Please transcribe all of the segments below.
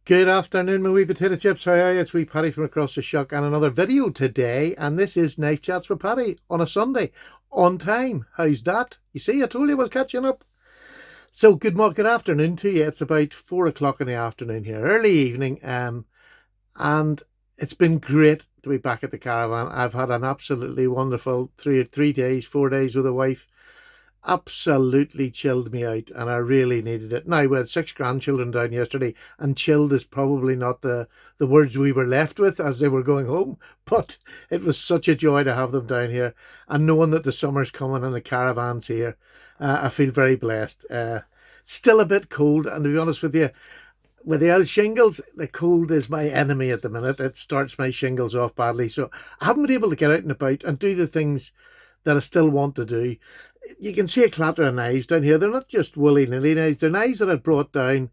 Good afternoon, my wee potato chips. How are you? It's wee Paddy from across the shuck and another video today. And this is Knife Chats with Paddy on a Sunday, on time. How's that? You see, I told you I was catching up. So good afternoon to you. It's about 4 o'clock in the afternoon here, early evening. And it's been great to be back at the caravan. I've had an absolutely wonderful 3 days, 4 days with the wife. Absolutely chilled me out, and I really needed it. Now, we had 6 grandchildren down yesterday, and chilled is probably not the words we were left with as they were going home, but it was such a joy to have them down here, and knowing that the summer's coming and the caravan's here, I feel very blessed. Still a bit cold, and to be honest with you, with the old shingles, the cold is my enemy at the minute. It starts my shingles off badly, so I haven't been able to get out and about and do the things that I still want to do. You can see a clatter of knives down here. They're not just willy-nilly knives. They're knives that I brought down.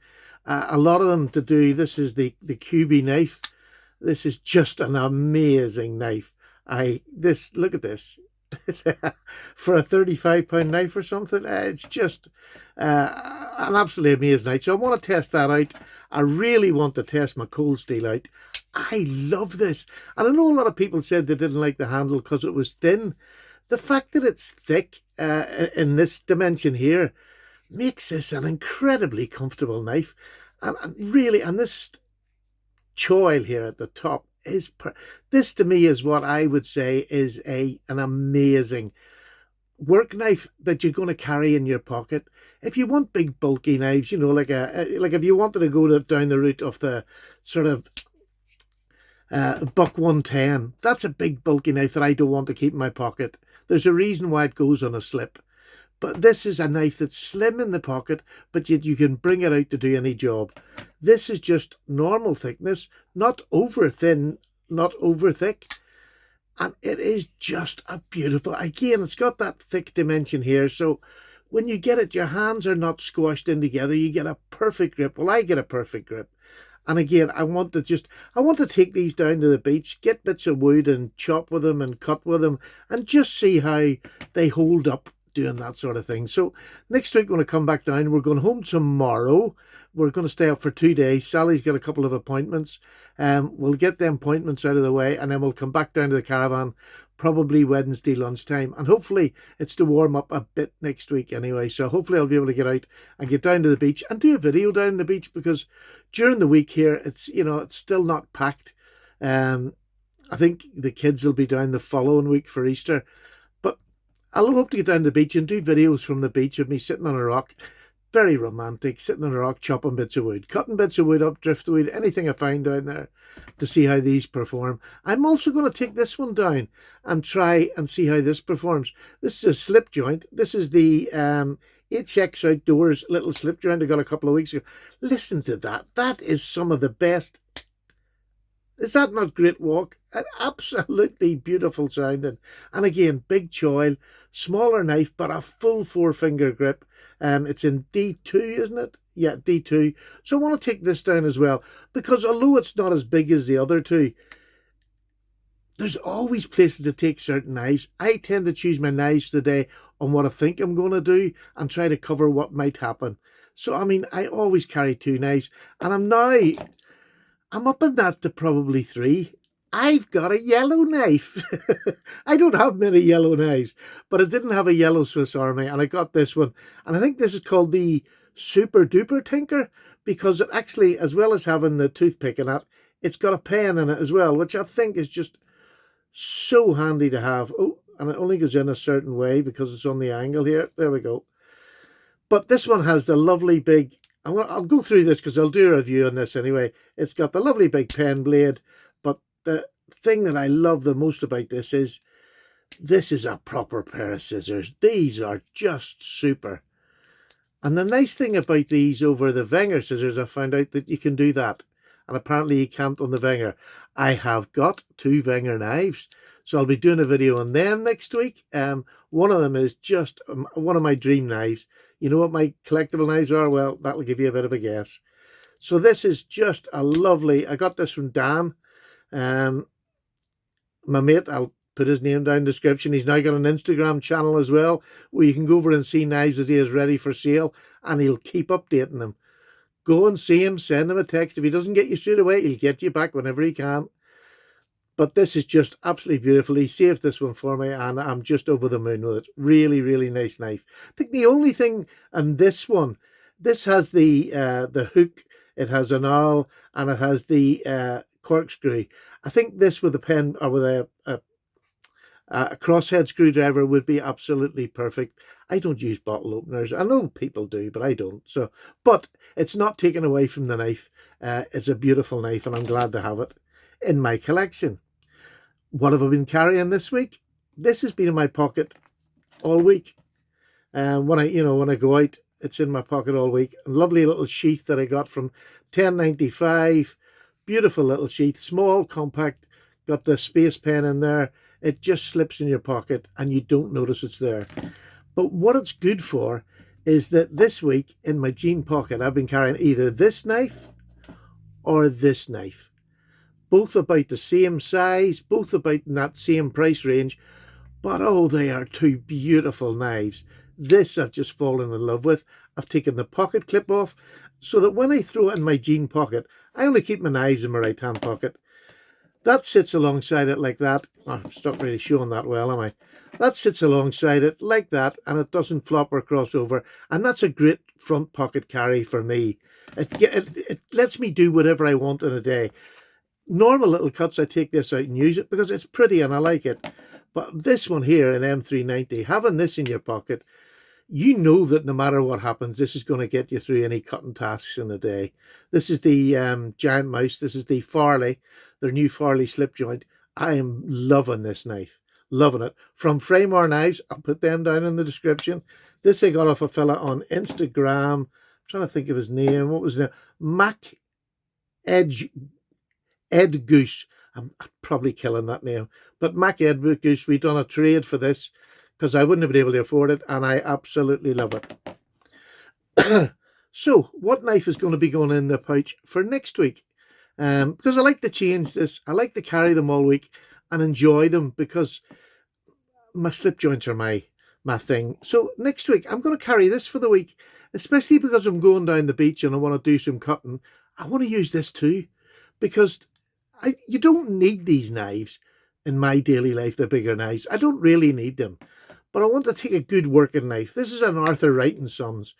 A lot of them to do. This is the QB knife. This is just an amazing knife. Look at this. For a £35 knife or something. It's just an absolutely amazing knife. So I want to test that out. I really want to test my cold steel out. I love this. And I know a lot of people said they didn't like the handle because it was thin. The fact that it's thick in this dimension here makes this an incredibly comfortable knife. And really, and this choil here at the top is, this to me is what I would say is an amazing work knife that you're going to carry in your pocket. If you want big bulky knives, you know, like if you wanted to go down the route of the sort of buck 110, that's a big bulky knife that I don't want to keep in my pocket. There's a reason why it goes on a slip. But this is a knife that's slim in the pocket, but yet you can bring it out to do any job. This is just normal thickness, not over thin, not over thick. And it is just a beautiful, again, it's got that thick dimension here. So when you get it, your hands are not squashed in together. You get a perfect grip. Well, I get a perfect grip. And again, I want to take these down to the beach, get bits of wood and chop with them and cut with them and just see how they hold up doing that sort of thing. So next week, when I come back down, we're going home tomorrow. We're going to stay up for 2 days. Sally's got a couple of appointments. We'll get the appointments out of the way and then we'll come back down to the caravan probably Wednesday lunchtime, and hopefully it's to warm up a bit next week anyway. So hopefully I'll be able to get out and get down to the beach and do a video down the beach, because during the week here it's still not packed. I think the kids will be down the following week for Easter, but I'll hope to get down to the beach and do videos from the beach of me sitting on a rock. Very romantic, sitting on a rock, chopping bits of wood, cutting bits of wood up, driftwood, anything I find down there, to see how these perform. I'm also going to take this one down and try and see how this performs. This is a slip joint. This is the HX Outdoors little slip joint I got a couple of weeks ago. Listen to that. That is some of the best. Is that not great walk? An absolutely beautiful sounding. And again, big choil, smaller knife, but a full 4-finger grip. It's in D2, isn't it? Yeah, D2. So I want to take this down as well, because although it's not as big as the other two, there's always places to take certain knives. I tend to choose my knives today on what I think I'm going to do and try to cover what might happen. So, I mean, I always carry 2 knives, and I'm up in that to probably 3. I've got a yellow knife. I don't have many yellow knives, but I didn't have a yellow Swiss Army, and I got this one. And I think this is called the Super Duper Tinker, because it actually, as well as having the toothpick in it, it's got a pen in it as well, which I think is just so handy to have. Oh, and it only goes in a certain way because it's on the angle here. There we go. But this one has the lovely big, I'll go through this because I'll do a review on this anyway. It's got the lovely big pen blade, but the thing that I love the most about this is a proper pair of scissors. These are just super. And the nice thing about these over the Wenger scissors, I found out that you can do that. And apparently you can't on the Wenger. I have got 2 Wenger knives, so I'll be doing a video on them next week. One of them is just one of my dream knives. You know what my collectible knives are? Well, that'll give you a bit of a guess. So this is just a lovely, I got this from Dan. My mate, I'll put his name down in the description. He's now got an Instagram channel as well, where you can go over and see knives that he has ready for sale, and he'll keep updating them. go and see him, send him a text. If he doesn't get you straight away, he'll get you back whenever he can. But this is just absolutely beautiful. He saved this one for me, and I'm just over the moon with it. Really, really nice knife. I think the only thing on this one, this has the hook, it has an awl, and it has the corkscrew. I think this with a pen or with a crosshead screwdriver would be absolutely perfect. I don't use bottle openers. I know people do, but I don't. So, but it's not taken away from the knife. It's a beautiful knife, and I'm glad to have it in my collection. What have I been carrying this week? This has been in my pocket all week. When I go out, it's in my pocket all week. A lovely little sheath that I got from 10.95. Beautiful little sheath, small, compact. Got the space pen in there. It just slips in your pocket and you don't notice it's there. But what it's good for is that this week in my jean pocket, I've been carrying either this knife or this knife. Both about the same size, both about in that same price range, but oh, they are two beautiful knives. This I've just fallen in love with. I've taken the pocket clip off so that when I throw it in my jean pocket, I only keep my knives in my right hand pocket. That sits alongside it like that. Oh, I'm not really showing that well, am I? That sits alongside it like that, and it doesn't flop or cross over. And that's a great front pocket carry for me. It lets me do whatever I want in a day. Normal little cuts, I take this out and use it because it's pretty and I like it. But this one here in M390, having this in your pocket, you know that no matter what happens, this is going to get you through any cutting tasks in the day. This is the Giant Mouse. This is the Farley, their new Farley slip joint. I am loving this knife. Loving it. From Framar Knives, I'll put them down in the description. This I got off a fella on Instagram. I'm trying to think of his name. What was his name? Mac Ed Goose. I'm probably killing that name. But Mac Ed Goose, we done a trade for this because I wouldn't have been able to afford it, and I absolutely love it. So, what knife is going to be going in the pouch for next week? Because I like to change this. I like to carry them all week and enjoy them because my slip joints are my thing. So next week, I'm going to carry this for the week, especially because I'm going down the beach and I want to do some cutting. I want to use this too because you don't need these knives in my daily life, the bigger knives. I don't really need them, but I want to take a good working knife. This is an Arthur Wright & Sons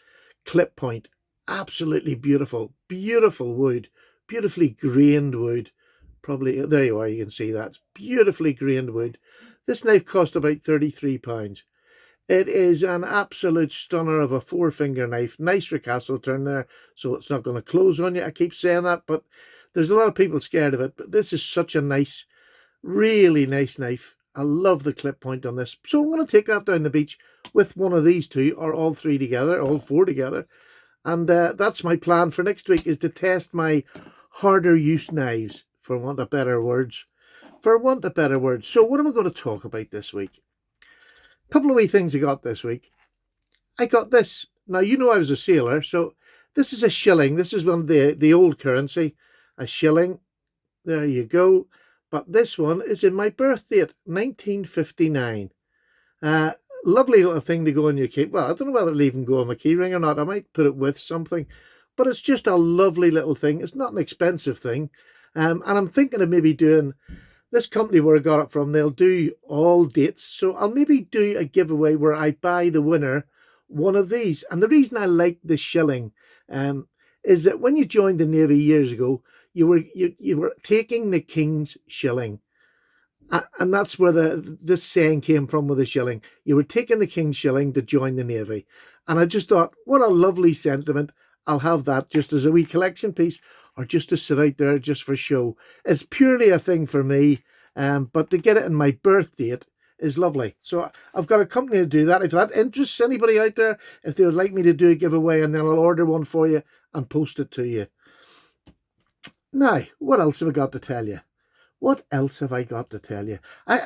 clip point. Absolutely beautiful, beautiful wood, beautifully grained wood. Probably, there you are, you can see that. Beautifully grained wood. This knife cost about £33. It is an absolute stunner of a 4-finger knife. Nice ricasso turn there, so it's not going to close on you. I keep saying that, but there's a lot of people scared of it. But this is such a nice, really nice knife. I love the clip point on this. So I'm going to take that down the beach with one of these two, or all three together, all four together. And that's my plan for next week, is to test my harder use knives, for want of better words. So what am I going to talk about this week? A couple of wee things I got this week. I got this. Now, you know I was a sailor, so this is a shilling. This is one of the old currency, a shilling. There you go. But this one is in my birth date, 1959. Lovely little thing to go in your key. Well, I don't know whether it'll even go on my key ring or not. I might put it with something. But it's just a lovely little thing. It's not an expensive thing. And I'm thinking of maybe doing... This company where I got it from, they'll do all dates. So I'll maybe do a giveaway where I buy the winner one of these. And the reason I like the shilling is that when you joined the Navy years ago, you were taking the King's shilling. And that's where this saying came from with the shilling. You were taking the King's shilling to join the Navy. And I just thought, what a lovely sentiment. I'll have that just as a wee collection piece, or just to sit out there just for show. It's purely a thing for me, but to get it in my birth date is lovely. So I've got a company to do that. If that interests anybody out there, if they would like me to do a giveaway, and then I'll order one for you and post it to you. Now, what else have I got to tell you?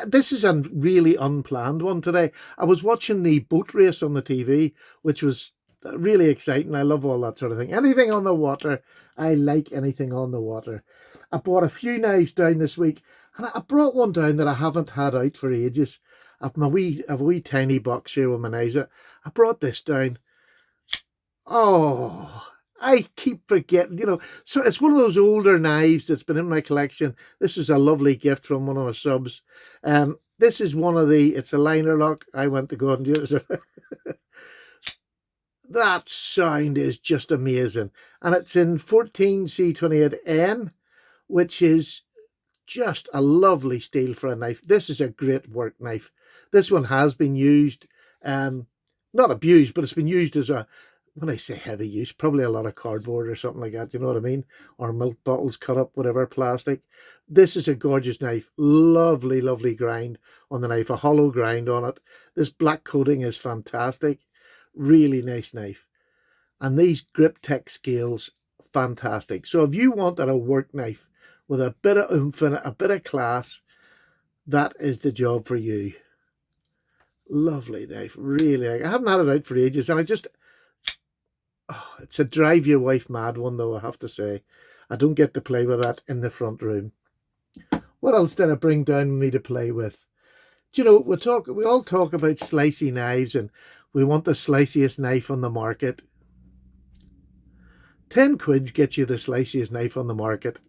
This is a really unplanned one today. I was watching the boat race on the TV, which was really exciting. I love all that sort of thing. Anything on the water. I like anything on the water. I bought a few knives down this week, and I brought one down that I haven't had out for ages. I have a wee tiny box here with my knives in it. I brought this down. Oh, I keep forgetting, So it's one of those older knives that's been in my collection. This is a lovely gift from one of my subs. This is it's a liner lock. I went to go and do it. That sound is just amazing. And it's in 14C28N, which is just a lovely steel for a knife. This is a great work knife. This one has been used, not abused, but it's been used as when I say heavy use, probably a lot of cardboard or something like that, you know what I mean? Or milk bottles cut up, whatever, plastic. This is a gorgeous knife. Lovely, lovely grind on the knife, a hollow grind on it. This black coating is fantastic. Really nice knife. And these grip tech scales, fantastic. So if you wanted a work knife with a bit of oomph in it, a bit of class, that is the job for you. Lovely knife, really. I haven't had it out for ages, and it's a drive your wife mad one, though, I have to say. I don't get to play with that in the front room. What else did I bring down with me to play with? Do you know, we all talk about slicey knives, and we want the sliciest knife on the market. 10 quid gets you the sliciest knife on the market.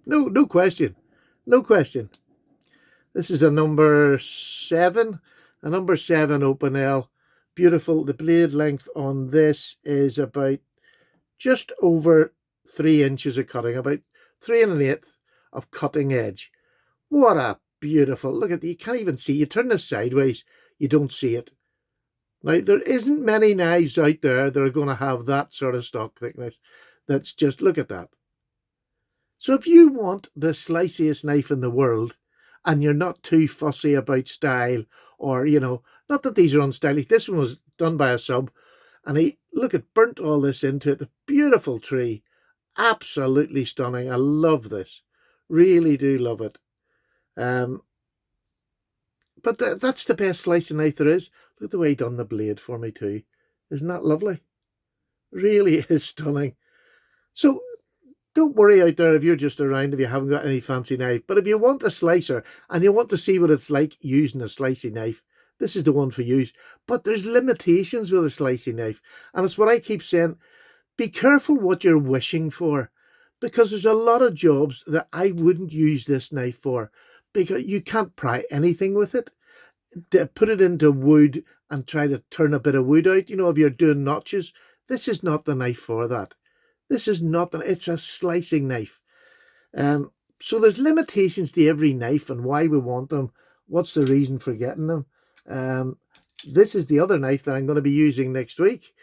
No question. No question. This is a number 7. A number 7 open L. Beautiful. The blade length on this is about just over 3 inches of cutting. About 3 1/8 of cutting edge. What a beautiful... Look at it. You can't even see. You turn this sideways, you don't see it. Now, there isn't many knives out there that are going to have that sort of stock thickness. That's just... Look at that. So if you want the sliciest knife in the world, and you're not too fussy about style, or, not that these are unstylish. This one was done by a sub, and burnt all this into it. A beautiful tree. Absolutely stunning. I love this. Really do love it. But that's the best slicing knife there is. Look at the way he done the blade for me too. Isn't that lovely? Really is stunning. So don't worry out there if you're just around, if you haven't got any fancy knife. But if you want a slicer and you want to see what it's like using a slicing knife, this is the one for you. But there's limitations with a slicing knife. And it's what I keep saying. Be careful what you're wishing for. Because there's a lot of jobs that I wouldn't use this knife for. Because you can't pry anything with it. Put it into wood and try to turn a bit of wood out. If you're doing notches, this is not the knife for that. This is not, it's a slicing knife. So there's limitations to every knife and why we want them. What's the reason for getting them? This is the other knife that I'm going to be using next week.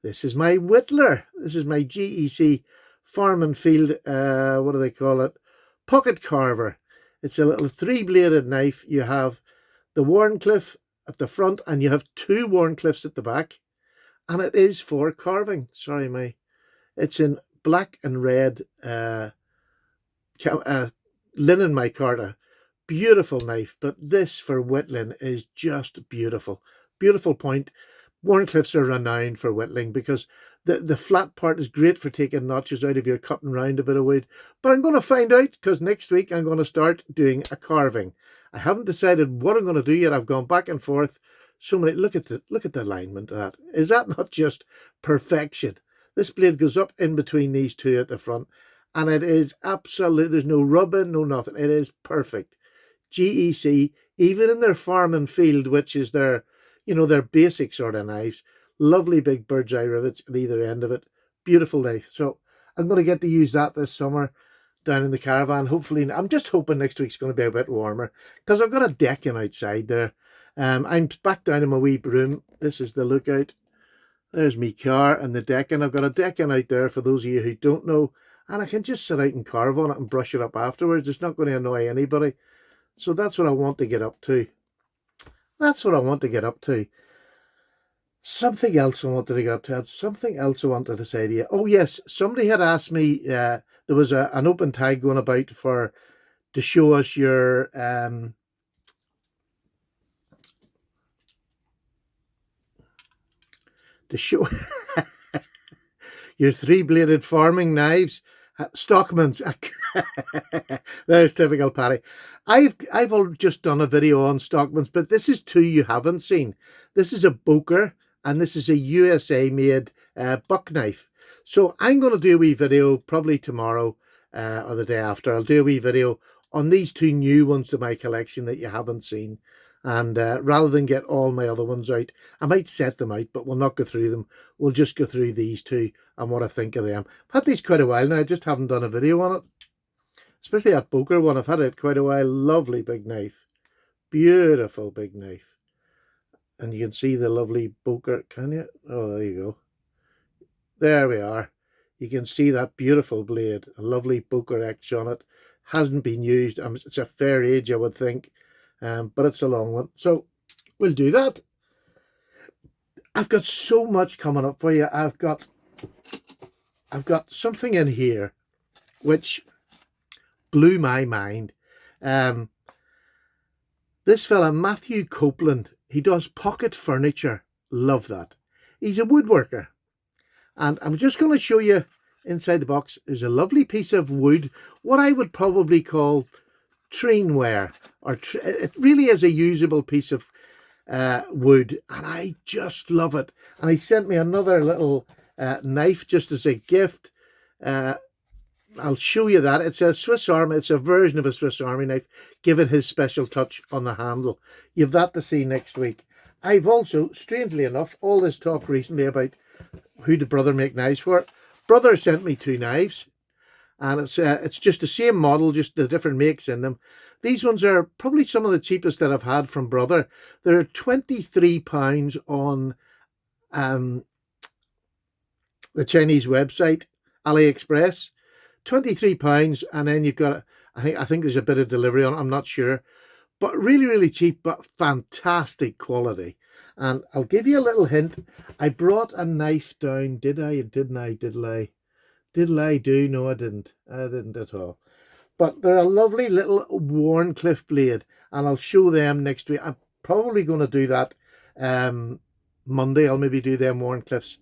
This is my Whittler. This is my GEC Farm and Field, what do they call it? Pocket carver. It's a little 3-bladed knife. You have the Wharncliffe at the front and you have 2 Wharncliffes at the back. And it is for carving. Sorry, it's in black and red linen micarta. Beautiful knife, but this for whittling is just beautiful. Beautiful point. Wharncliffes are renowned for whittling because the flat part is great for taking notches out if you're cutting round a bit of wood. But I'm going to find out because next week I'm going to start doing a carving. I haven't decided what I'm going to do yet. I've gone back and forth. So many. Look at the alignment of that. Is that not just perfection? This blade goes up in between these 2 at the front, and it is absolute. There's no rubbing, no nothing. It is perfect. GEC, even in their farm and field, which is their basic sort of knives, lovely big bird's eye rivets at either end of it. Beautiful knife. So I'm going to get to use that this summer down in the caravan. Hopefully, I'm just hoping next week's going to be a bit warmer because I've got a decking outside there. I'm back down in my wee room. This is the lookout. There's me car and the decking. I've got a decking out there for those of you who don't know, and I can just sit out and carve on it and brush it up afterwards. It's not going to annoy anybody. So that's what I want to get up to. That's what I want to get up to. Something else I wanted to get up to. Something else I wanted to say to you. Oh yes, somebody had asked me. There was an open tag going about to show us your your 3-bladed farming knives. Stockman's. There's typical Paddy. I've just done a video on Stockman's, but this is 2 you haven't seen. This is a Boker and this is a USA made buck knife. So I'm going to do a wee video probably tomorrow or the day after. I'll do a wee video on these two new ones to my collection that you haven't seen. And rather than get all my other ones out, I might set them out, but we'll not go through them. We'll just go through these two and what I think of them. I've had these quite a while now. I just haven't done a video on it. Especially that Boker one. I've had it quite a while. Lovely big knife. Beautiful big knife. And you can see the lovely Boker. Can you? Oh, there you go. There we are. You can see that beautiful blade. A lovely Boker X on it. Hasn't been used. It's a fair age, I would think. But it's a long one. So we'll do that. I've got so much coming up for you. I've got something in here which blew my mind. This fella, Matthew Copeland, he does pocket furniture. Love that. He's a woodworker. And I'm just going to show you inside the box. There's a lovely piece of wood, what I would probably call trainware. It really is a usable piece of wood, and I just love it. And he sent me another little knife just as a gift. I'll show you that. It's a Swiss Army. It's a version of a Swiss Army knife, given his special touch on the handle. You've that to see next week. I've also, strangely enough, all this talk recently about who did brother make knives for. Brother sent me two knives, and it's just the same model, just the different makes in them. These ones are probably some of the cheapest that I've had from brother. They're £23 on the Chinese website, AliExpress. £23, and then you've got, I think there's a bit of delivery on it, I'm not sure. But really, really cheap, but fantastic quality. And I'll give you a little hint. I brought a knife down. Did I? Didn't I? Did I? Did I do? No, I didn't. I didn't at all. But they're a lovely little Wharncliffe blade. And I'll show them next week. I'm probably going to do that Monday. I'll maybe do them Wharncliffes.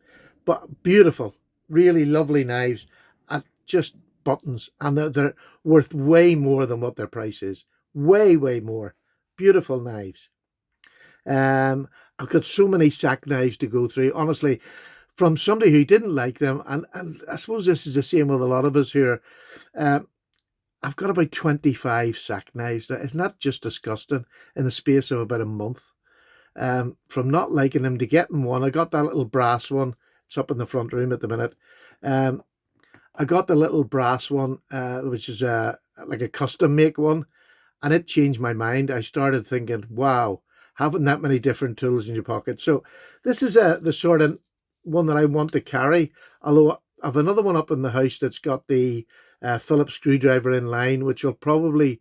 But beautiful. Really lovely knives. At just buttons. And they're worth way more than what their price is. Way, way more. Beautiful knives. I've got so many sack knives to go through. Honestly, from somebody who didn't like them, and I suppose this is the same with a lot of us here, I've got about 25 sack knives. Now, isn't that just disgusting in the space of about a month? From not liking them to getting one. I got that little brass one. It's up in the front room at the minute. I got the little brass one, which is like a custom make one. And it changed my mind. I started thinking, wow, having that many different tools in your pocket. So this is the sort of one that I want to carry. Although I have another one up in the house that's got the Phillips screwdriver in line, which will probably,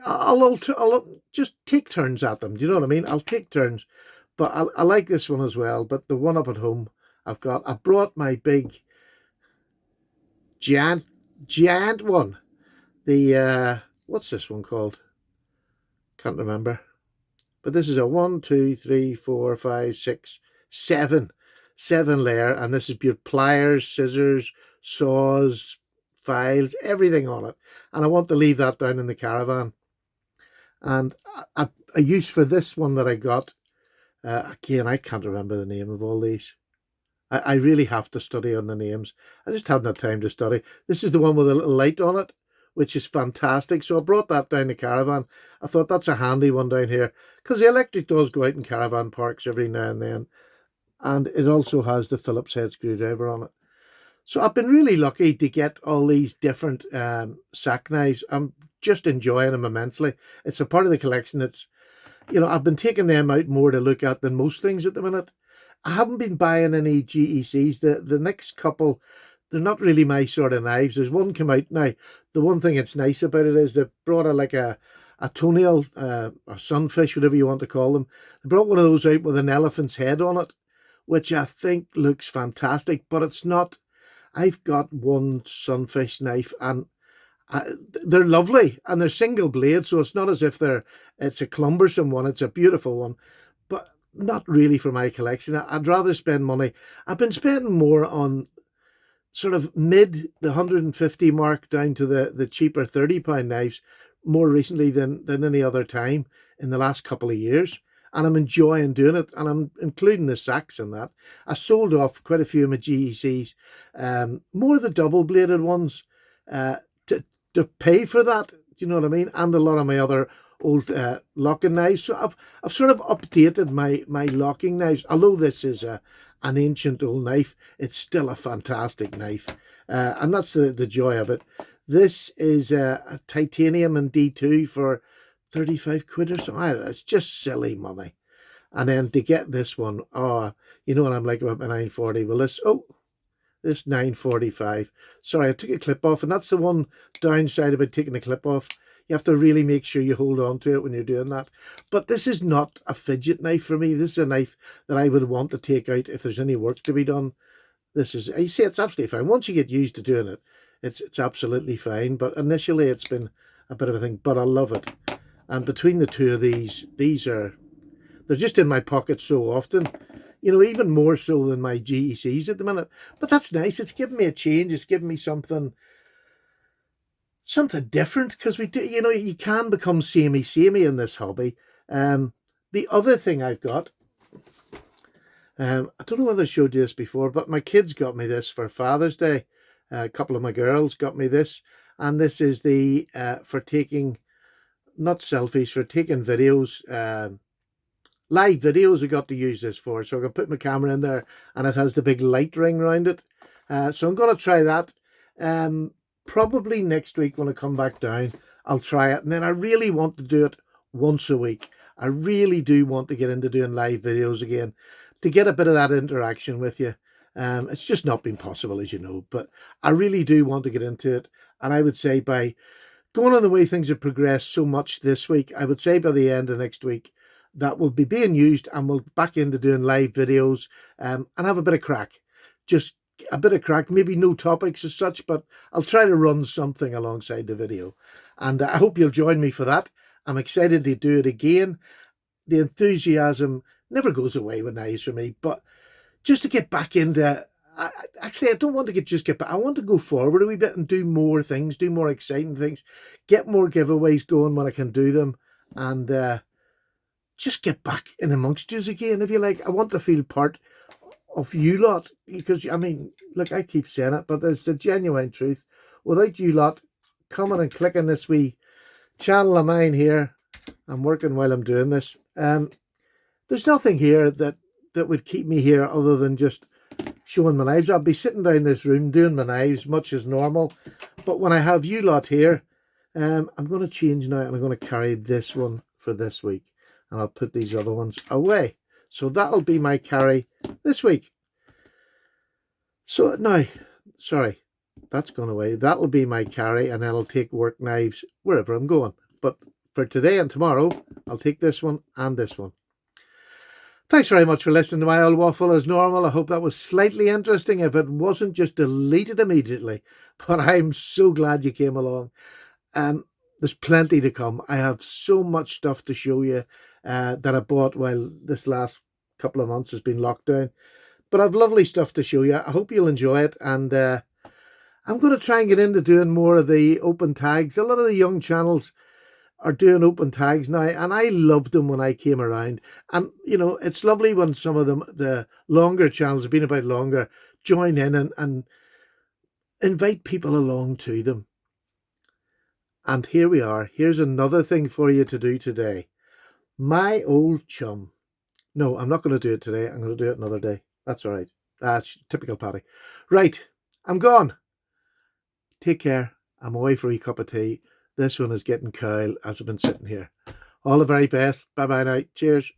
I'll just take turns at them. Do you know what I mean? I'll take turns. But I like this one as well. But the one up at home, I brought my big giant one. The, what's this one called? Can't remember. But this is a 1, 2, 3, 4, 5, 6, 7 layer. And this is beautiful. Pliers, scissors, saws, files, everything on it. And I want to leave that down in the caravan. And a use for this one that I got, again, I can't remember the name of all these. I really have to study on the names. I just haven't had time to study. This is the one with a little light on it, which is fantastic. So I brought that down the caravan. I thought that's a handy one down here, because the electric does go out in caravan parks every now and then. And it also has the Phillips head screwdriver on it. So I've been really lucky to get all these different sack knives. I'm just enjoying them immensely. It's a part of the collection that's, I've been taking them out more to look at than most things at the minute. I haven't been buying any GECs. The next couple, they're not really my sort of knives. There's one come out now. The one thing that's nice about it is they brought a toenail, a sunfish, whatever you want to call them. They brought one of those out with an elephant's head on it, which I think looks fantastic, but it's not. I've got one sunfish knife, and they're lovely, and they're single blade, so it's not as if it's a cumbersome one. It's a beautiful one, but not really for my collection. I'd rather spend money. I've been spending more on sort of mid the 150 mark down to the cheaper £30 knives more recently than any other time in the last couple of years. and I'm enjoying doing it, and I'm including the sacks in that. I sold off quite a few of my GECs, more of the double-bladed ones, to pay for that. Do you know what I mean? And a lot of my other old locking knives. So I've sort of updated my locking knives. Although this is an ancient old knife, it's still a fantastic knife, and that's the joy of it. This is a titanium and D2 for 35 quid or something. It's just silly money. And then to get this one, oh, you know what I'm like about my 940. Well, this 945. Sorry, I took a clip off, and that's the one downside about taking the clip off. You have to really make sure you hold on to it when you're doing that. But this is not a fidget knife for me. This is a knife that I would want to take out if there's any work to be done. This is, you see, it's absolutely fine. Once you get used to doing it, it's absolutely fine. But initially it's been a bit of a thing, but I love it. And between the two of these they're just in my pocket so often, you know, even more so than my GECs at the minute. But that's nice. It's giving me a change. It's giving me something different, because we do, you know, you can become samey in this hobby. The other thing I've got, I don't know whether I showed you this before, but my kids got me this for Father's Day. A couple of my girls got me this, and this is the for taking, not selfies, for taking videos, live videos. I got to use this for, so I can put my camera in there, and it has the big light ring around it. So I'm going to try that. Probably next week when I come back down, I'll try it, and then I really want to do it once a week. I really do want to get into doing live videos again, to get a bit of that interaction with you. It's just not been possible, as you know, but I really do want to get into it. And I would say by going on the way things have progressed so much this week, I would say by the end of next week, that will be being used, and we'll back into doing live videos, and have a bit of crack. Just a bit of crack, maybe no topics as such, but I'll try to run something alongside the video. And I hope you'll join me for that. I'm excited to do it again. The enthusiasm never goes away with knives for me, but just to get back into, actually, I don't want to just get back. I want to go forward a wee bit and do more things, do more exciting things, get more giveaways going when I can do them, and just get back in amongst you again, if you like. I want to feel part of you lot, because, I mean, look, I keep saying it, but it's the genuine truth. Without you lot coming and clicking this wee channel of mine here, I'm working while I'm doing this, there's nothing here that would keep me here other than just showing my knives. I'll be sitting down in this room doing my knives much as normal, but when I have you lot here, I'm going to change now, and I'm going to carry this one for this week, and I'll put these other ones away. So that'll be my carry this week. So now, sorry, that's gone away. That'll be my carry, and I'll take work knives wherever I'm going. But for today and tomorrow, I'll take this one and this one. Thanks very much for listening to my old waffle as normal. I hope that was slightly interesting. If it wasn't, just delete it immediately. But I'm so glad you came along. There's plenty to come. I have so much stuff to show you that I bought while this last couple of months has been locked down. But I've lovely stuff to show you. I hope you'll enjoy it. And I'm going to try and get into doing more of the open tags. A lot of the young channels are doing open tags now, and I loved them when I came around. And, you know, it's lovely when some of them, the longer channels, have been about longer, join in and invite people along to them. And here we are. Here's another thing for you to do today. My old chum. No, I'm not going to do it today. I'm going to do it another day. That's all right. Typical Paddy. Right, I'm gone. Take care. I'm away for a cup of tea. This one is getting cold as I've been sitting here. All the very best. Bye-bye now. Cheers.